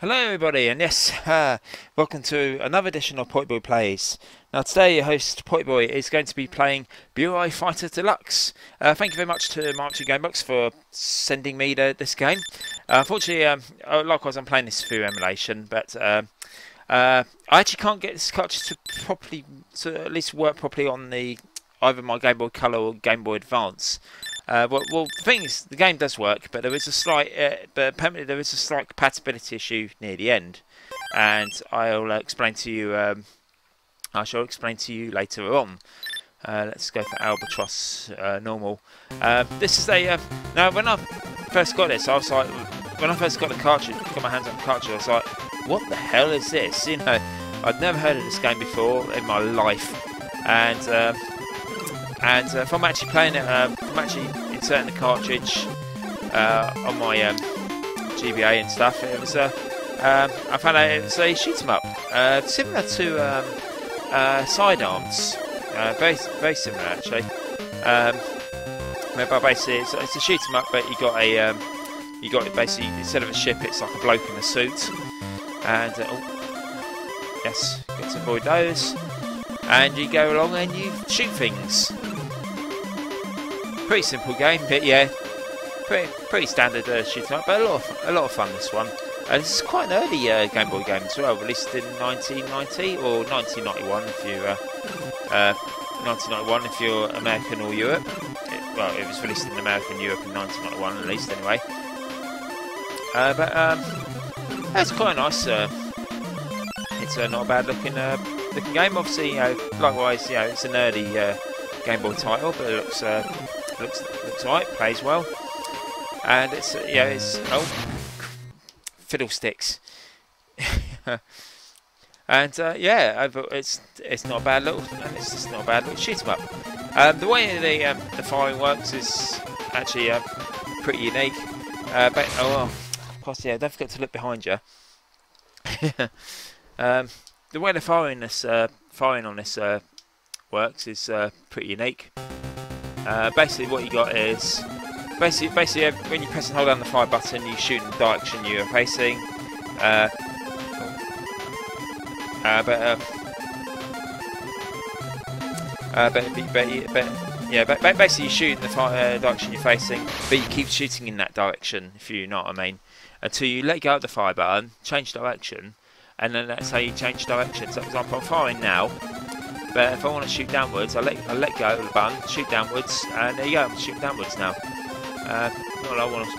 Hello everybody, and yes, welcome to another edition of Pottyboy Plays. Now today your host Pottyboy is going to be playing Burai Fighter Deluxe. Thank you very much to March Gamebox for sending me this game. Unfortunately, likewise I'm playing this through emulation, but I actually can't get this cartridge to at least work properly on either my Game Boy Color or Game Boy Advance. Well, the thing is, the game does work, but apparently there is a slight compatibility issue near the end, and I'll explain to you. I shall explain to you later on. Let's go for Albatross normal. This is a now. When I first got this, I was like, when I first got the cartridge, got my hands on the cartridge, I was like, what the hell is this? You know, I'd never heard of this game before in my life, and from actually playing it, from actually inserting the cartridge on my GBA and stuff, it was I found out it was a shoot 'em up, similar to Sidearms, very similar actually. Whereby basically it's a shoot 'em up, but you got basically, instead of a ship, it's like a bloke in a suit, and oh, yes, got to avoid those, and you go along and you shoot things. Pretty simple game, but yeah, pretty standard shoot 'em up, but a lot of fun this one. This is quite an early Game Boy game as well, released in 1990 or 1991 if you 1991 if you're American or Europe. It was released in America and Europe in 1991 at least, anyway. It's quite nice. It's not a bad looking game. Obviously, likewise, it's an early Game Boy title, but it looks alright, plays well, and it's fiddlesticks. And it's not a bad little, and it's just not a bad little shoot 'em up. The way the firing works is actually pretty unique. Don't forget to look behind you. The way the firing on this works is pretty unique. Basically, what you got is basically when you press and hold down the fire button, you shoot in the direction you're facing. Basically you shoot in the direction you're facing, but you keep shooting in that direction, if you know what I mean, until you let go of the fire button, change direction, and then let's say you change direction. So, for example, I'm firing now. But if I want to shoot downwards, I let go of the button, shoot downwards, and there you go, I'm shooting downwards now. Not that I want to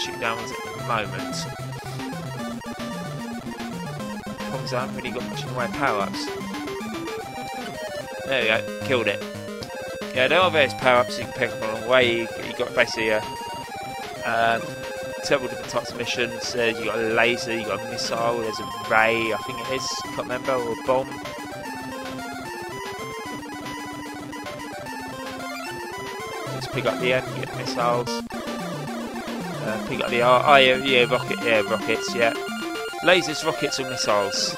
shoot downwards at the moment. The problem is I haven't really got much in the way of power-ups. There we go, killed it. Yeah, there are various power-ups you can pick up along the way. You got basically several different types of missions. You got a laser, you got a missile, there's a ray, I think it is, can't remember, or a bomb. Just pick up the end, you get missiles. Pick up the rockets, yeah. Lasers, rockets, or missiles.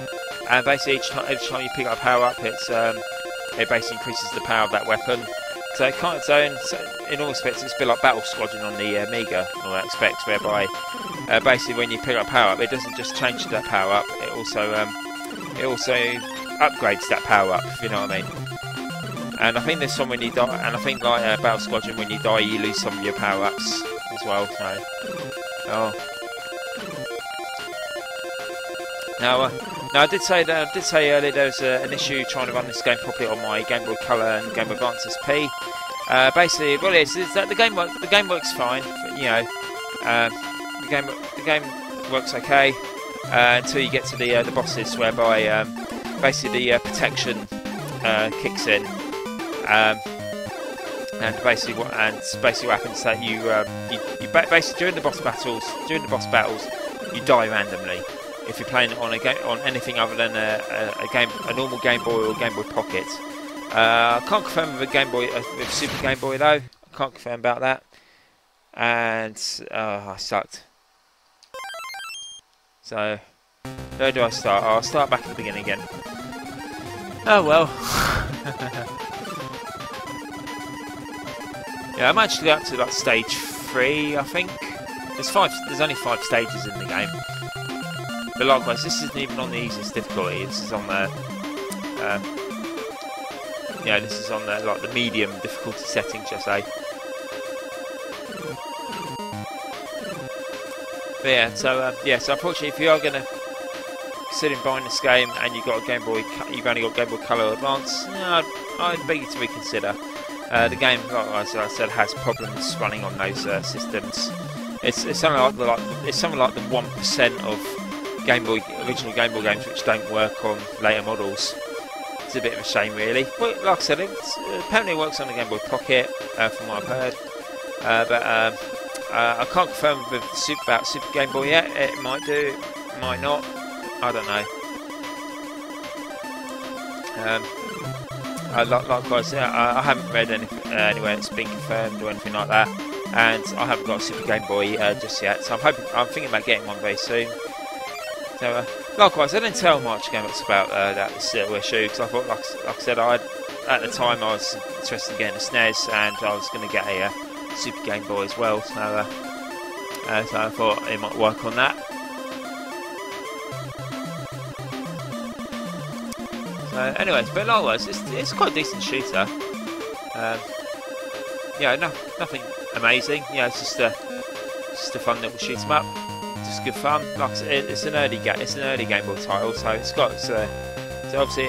And basically every time you pick up a power up, it basically increases the power of that weapon. So in all respects, it's a bit like Battle Squadron on the Amiga in all aspects, whereby basically when you pick up power up, it doesn't just change that power up; it also upgrades that power up. If you know what I mean. And I think there's some when you die, and I think like Battle Squadron, when you die, you lose some of your power ups as well. So, Now I did say earlier there was an issue trying to run this game properly on my Game Boy Color and Game Boy Advance SP. Basically, what it is that the game works fine. But, the game works okay until you get to the bosses, whereby basically the protection kicks in, and basically what happens is that you basically during the boss battles you die randomly. If you're playing it on anything other than a normal Game Boy or Game Boy Pocket. I can't confirm with with Super Game Boy though. I can't confirm about that. And I sucked. So where do I start? I'll start back at the beginning again. Oh well. Yeah, I'm actually up to like stage 3, I think. There's only 5 stages in the game. But likewise, this isn't even on the easiest difficulty. This is on the yeah, this is on the like the medium difficulty setting, shall I say. But yeah, so unfortunately, if you are going to consider buying this game and you've got a Game Boy, you've only got Game Boy Color Advance, I'd beg you to reconsider. The game, like I said, has problems running on those systems. It's something like the 1% of original Game Boy games which don't work on later models. It's a bit of a shame, really. But like I said, apparently it works on the Game Boy Pocket, from what I've heard. But I can't confirm with about Super Game Boy yet. It might do, it might not. I don't know. Likewise, I haven't read anywhere it's been confirmed or anything like that, and I haven't got a Super Game Boy just yet. So I'm thinking about getting one very soon. So likewise, I didn't tell much about this issue because I thought, like I said, at the time I was interested in getting a SNES and I was going to get a Super Game Boy as well. So I thought it might work on that. Anyways, but likewise, it's quite a decent shooter. Yeah, nothing amazing. Yeah, it's just a fun little shoot 'em up. Just good fun. Like I said, it's an early Game Boy title, so it's got so obviously,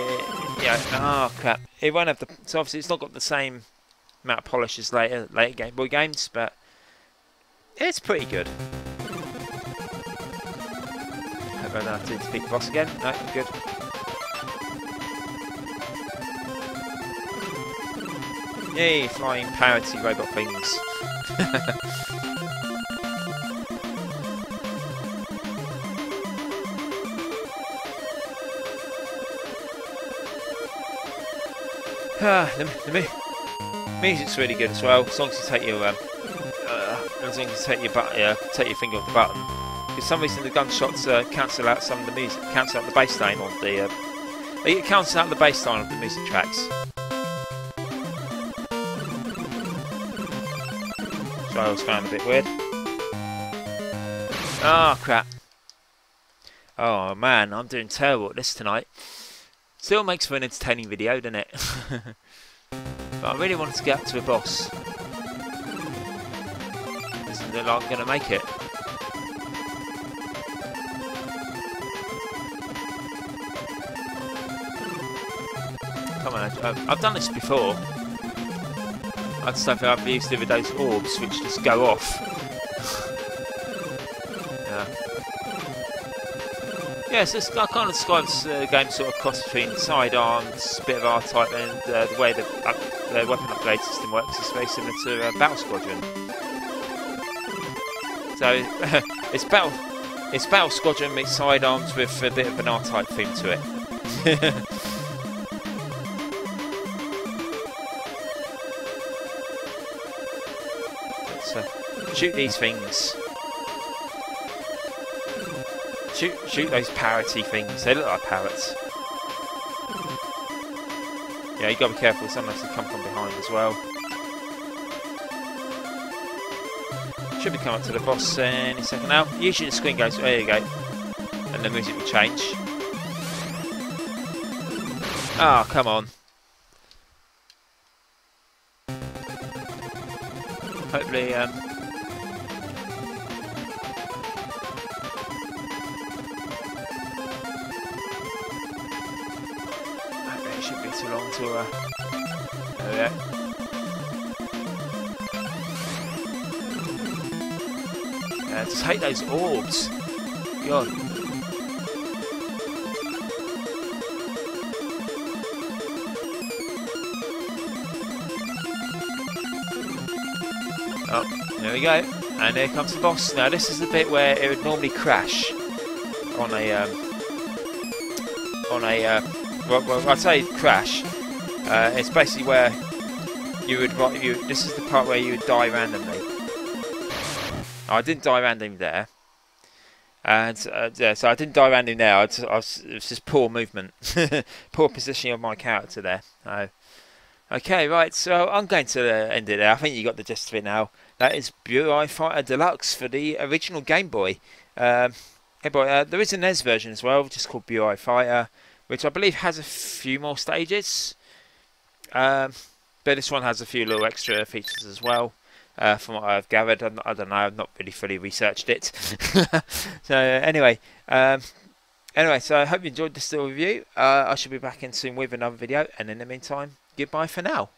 yeah. Oh crap! It won't have the. So obviously, it's not got the same amount of polish as later Game Boy games, but it's pretty good. Hope I don't have to defeat the boss again. No, I'm good. Yay, flying parroty robot things. The music's really good as well, as long as you take your take your finger off the button. For some reason, the gunshots cancel out some of the music, cancel out the bass line of the. They cancel out the bass line of the music tracks. So I always found a bit weird. Oh crap! Oh man, I'm doing terrible at this tonight. Still makes for an entertaining video, doesn't it? But I really wanted to get up to a boss. Doesn't look like I'm going to make it. Come on, I've done this before. I just don't think I've used it with those orbs which just go off. Yeah, so I kind of describe this game sort of cross between sidearms, a bit of R-Type, and the way the weapon upgrade system works is very similar to Battle Squadron. So it's Battle Squadron meets sidearms with a bit of an R-Type theme to it. So shoot these things. Shoot those parroty things. They look like parrots. Yeah, you gotta be careful. Sometimes they come from behind as well. Should be coming up to the boss any second now. Usually the screen goes, there you go, and the music will change. Ah, oh, come on. Hopefully, shouldn't be too long to there we go. Just hate those orbs. God. Oh, there we go. And here comes the boss. Now this is the bit where it would normally crash on a well, I'd say crash. It's basically where you would. This is the part where you would die randomly. I didn't die randomly there, and yeah, so I didn't die randomly there. It was just poor movement, poor positioning of my character there. Okay, right, so I'm going to end it there. I think you got the gist of it now. That is Burai Fighter Deluxe for the original Game Boy. Hey boy, there is a NES version as well, just called Burai Fighter, which I believe has a few more stages. But this one has a few little extra features as well. From what I've gathered, I don't know, I've not really fully researched it. So anyway, so I hope you enjoyed this little review. I shall be back in soon with another video, and in the meantime, goodbye for now.